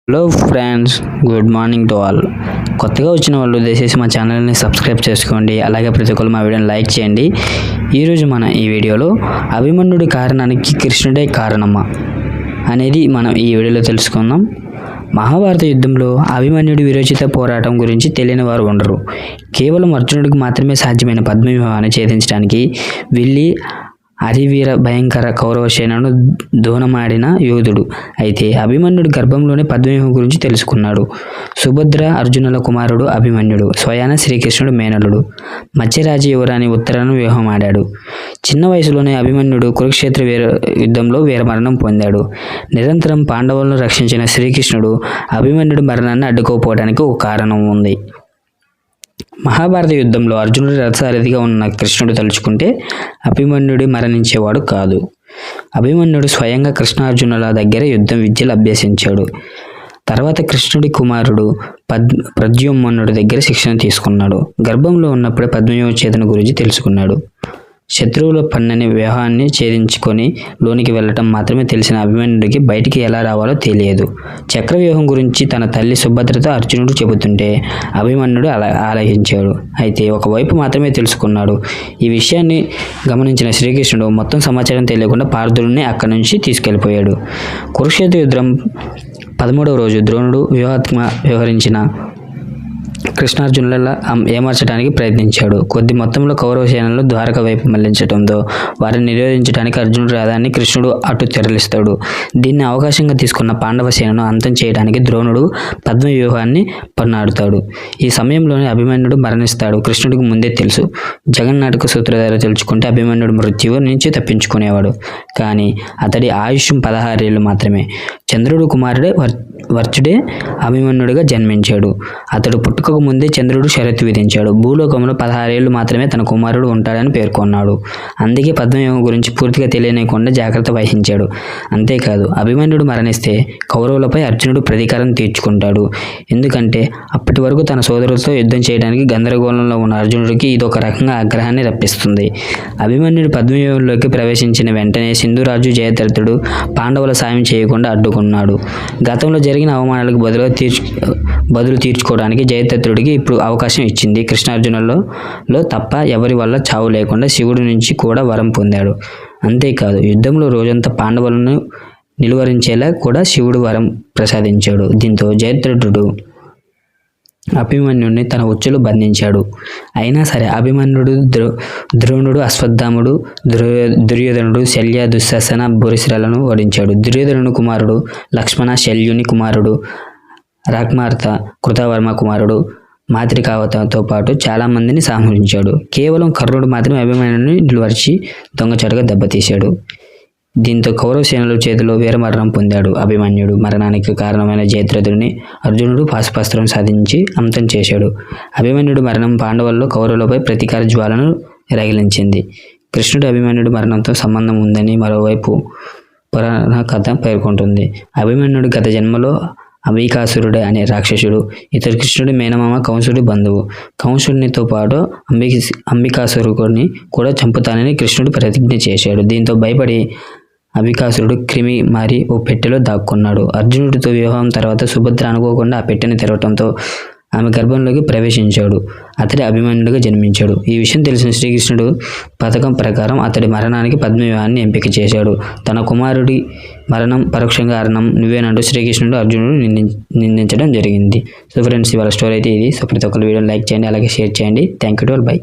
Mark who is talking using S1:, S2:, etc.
S1: Hello friends, good morning to all. కొత్తగా వచ్చిన వాళ్ళు దయచేసి మా ఛానల్ని సబ్స్క్రైబ్ చేసుకోండి. అలాగే ప్రతి ఒక్కరు మా వీడియోని లైక్ చేయండి. ఈరోజు మన ఈ వీడియోలో అభిమన్యుడి కారణానికి కృష్ణుడే కారణమా అనేది మనం ఈ వీడియోలో తెలుసుకుందాం. మహాభారత యుద్ధంలో అభిమన్యుడి విరోచిత పోరాటం గురించి తెలియని వారు ఉండరు. కేవలం అర్జునుడికి మాత్రమే సాధ్యమైన పద్మవ్యూహాన్ని ఛేదించడానికి వెళ్ళి అరివీర భయంకర కౌరవ సేనను దూనమాడిన యోధుడు. అయితే అభిమన్యుడు గర్భంలోనే పద్మవ్యూహం గురించి తెలుసుకున్నాడు. సుభద్ర అర్జునుల కుమారుడు అభిమన్యుడు స్వయాన శ్రీకృష్ణుడు మేనలుడు. మత్స్యరాజ యువరాణి ఉత్తరను వ్యూహం ఆడాడు. చిన్న వయసులోనే అభిమన్యుడు కురుక్షేత్ర యుద్ధంలో వీరమరణం పొందాడు. నిరంతరం పాండవులను రక్షించిన శ్రీకృష్ణుడు అభిమన్యుడి మరణాన్ని అడ్డుకోపోవడానికి ఒక కారణం ఉంది. మహాభారత యుద్ధంలో అర్జునుడు రథసారథిగా ఉన్న కృష్ణుడు తలుచుకుంటే అభిమన్యుడు మరణించేవాడు కాదు. అభిమన్యుడు స్వయంగా కృష్ణార్జునుల దగ్గర యుద్ధం విద్యలు అభ్యసించాడు. తర్వాత కృష్ణుడి కుమారుడు ప్రద్యుమ్నుడి దగ్గర శిక్షణ తీసుకున్నాడు. గర్భంలో ఉన్నప్పుడే పద్మవ్యూహ ఛేదన గురించి తెలుసుకున్నాడు. శత్రువుల పన్నని వ్యూహాన్ని ఛేదించుకొని లోనికి వెళ్ళటం మాత్రమే తెలిసిన అభిమన్యుడికి బయటికి ఎలా రావాలో తెలియదు. చక్రవ్యూహం గురించి తన తల్లి సుభద్రతో అర్జునుడు చెబుతుంటే అభిమన్యుడు ఆలకించాడు. అయితే ఒకవైపు మాత్రమే తెలుసుకున్నాడు. ఈ విషయాన్ని గమనించిన శ్రీకృష్ణుడు మొత్తం సమాచారం తెలియకుండా పార్థుడిని అక్కడి నుంచి తీసుకెళ్లిపోయాడు. కురుక్షేత్ర యుద్ధం 13వ రోజు ద్రోణుడు వ్యవహరించిన కృష్ణార్జునుల ఏమార్చడానికి ప్రయత్నించాడు. కొద్ది మొత్తంలో కౌరవ సేనలు ద్వారక వైపు మళ్లించడంతో వారిని నిరోధించడానికి అర్జునుడు రథాన్ని కృష్ణుడు అటు తెరలిస్తాడు. దీన్ని అవకాశంగా తీసుకున్న పాండవ సేనను అంతం చేయడానికి ద్రోణుడు పద్మవ్యూహాన్ని పన్నాడుతాడు. ఈ సమయంలోనే అభిమన్యుడు మరణిస్తాడు. కృష్ణుడికి ముందే తెలుసు. జగన్నాటక సూత్రధార తెలుసుకుంటే అభిమన్యుడు మృత్యువు నుంచి తప్పించుకునేవాడు. కానీ అతడి ఆయుష్యం 16 ఏళ్ళు మాత్రమే. చంద్రుడు కుమారుడే వర్చుడే అభిమన్యుడిగా జన్మించాడు. అతడు పుట్టుకకు ముందే చంద్రుడు షరతు విధించాడు. భూలోకంలో 16 ఏళ్ళు మాత్రమే తన కుమారుడు ఉంటాడని పేర్కొన్నాడు. అందుకే పద్మవ్యూహం గురించి పూర్తిగా తెలియనియకుండా జాగ్రత్త వహించాడు. అంతేకాదు, అభిమన్యుడు మరణిస్తే కౌరవులపై అర్జునుడు ప్రతీకారం తీర్చుకుంటాడు. ఎందుకంటే అప్పటి వరకు తన సోదరులతో యుద్ధం చేయడానికి గందరగోళంలో ఉన్న అర్జునుడికి ఇదొక రకంగా ఆగ్రహాన్ని రప్పిస్తుంది. అభిమన్యుడు పద్మవ్యూహంలోకి ప్రవేశించిన వెంటనే సింధురాజు జయద్రథుడు పాండవుల సాయం చేయకుండా అడ్డుకున్నాడు. గతంలో జరిగిన అవమానాలకు బదులు తీర్చుకోవడానికి జయద్రథుడికి ఇప్పుడు అవకాశం ఇచ్చింది. కృష్ణార్జునులలో తప్ప ఎవరి వల్ల చావు లేకుండా శివుడి నుంచి కూడా వరం పొందాడు. అంతేకాదు, యుద్ధంలో రోజంతా పాండవులను నిలువరించేలా కూడా శివుడు వరం ప్రసాదించాడు. దీంతో జయద్రథుడు అభిమన్యుడిని తన ఉచ్చులో బంధించాడు. అయినా సరే అభిమన్యుడు ద్రోణుడు, అశ్వత్థాముడు, దుర్యోధనుడు, శల్య, దుశ్శాసన, భూరిశ్రలను ఓడించాడు. దుర్యోధనుడు కుమారుడు లక్ష్మణ, శల్యుని కుమారుడు రాగ్మార్త, కృతవర్మ కుమారుడు మాతృకావతతో పాటు చాలా మందిని సంహరించాడు. కేవలం కర్ణుడు మాత్రమే అభిమన్యుడిని నిలువరించి దొంగచాటుగా దెబ్బతీశాడు. దీంతో కౌరవ సేనల చేతిలో వీరమరణం పొందాడు. అభిమన్యుడు మరణానికి కారణమైన జయద్రథుడిని అర్జునుడు పాశుపస్త్రం సాధించి అంతం చేశాడు. అభిమన్యుడు మరణం పాండవుల్లో కౌరవులపై ప్రతీకార జ్వాలను రగిలించింది. కృష్ణుడు అభిమన్యుడి మరణంతో సంబంధం ఉందని మరోవైపు పురాణ కథ పేర్కొంటుంది. అభిమన్యుడు గత జన్మలో అంబికాసురుడు అనే రాక్షసుడు. ఇతడు కృష్ణుడి మేనమామ కంసుడి బంధువు. కంసుడితో పాటు అంబికాసురుడిని కూడా చంపుతానని కృష్ణుడు ప్రతిజ్ఞ చేశాడు. దీంతో భయపడి అంబికాసురుడు క్రిమి మారి ఓ పెట్టెలో దాక్కున్నాడు. అర్జునుడితో వివాహం తర్వాత సుభద్ర అనుకోకుండా ఆ పెట్టెని తెరవడంతో ఆమె గర్భంలోకి ప్రవేశించాడు. అతడి అభిమన్యుడిగా జన్మించాడు. ఈ విషయం తెలిసిన శ్రీకృష్ణుడు పథకం ప్రకారం అతడి మరణానికి పద్మవ్యూహాన్ని ఎంపిక చేశాడు. తన కుమారుడి మరణం పరోక్షంగా కారణం నువ్వేనంటూ శ్రీకృష్ణుడు అర్జునుడు నిందించడం జరిగింది. సో ఫ్రెండ్స్, ఇవాళ స్టోరీ అయితే ఇది. సో ప్రతి ఒక్కరు వీడియోని లైక్ చేయండి, అలాగే షేర్ చేయండి. Thank you to all. By.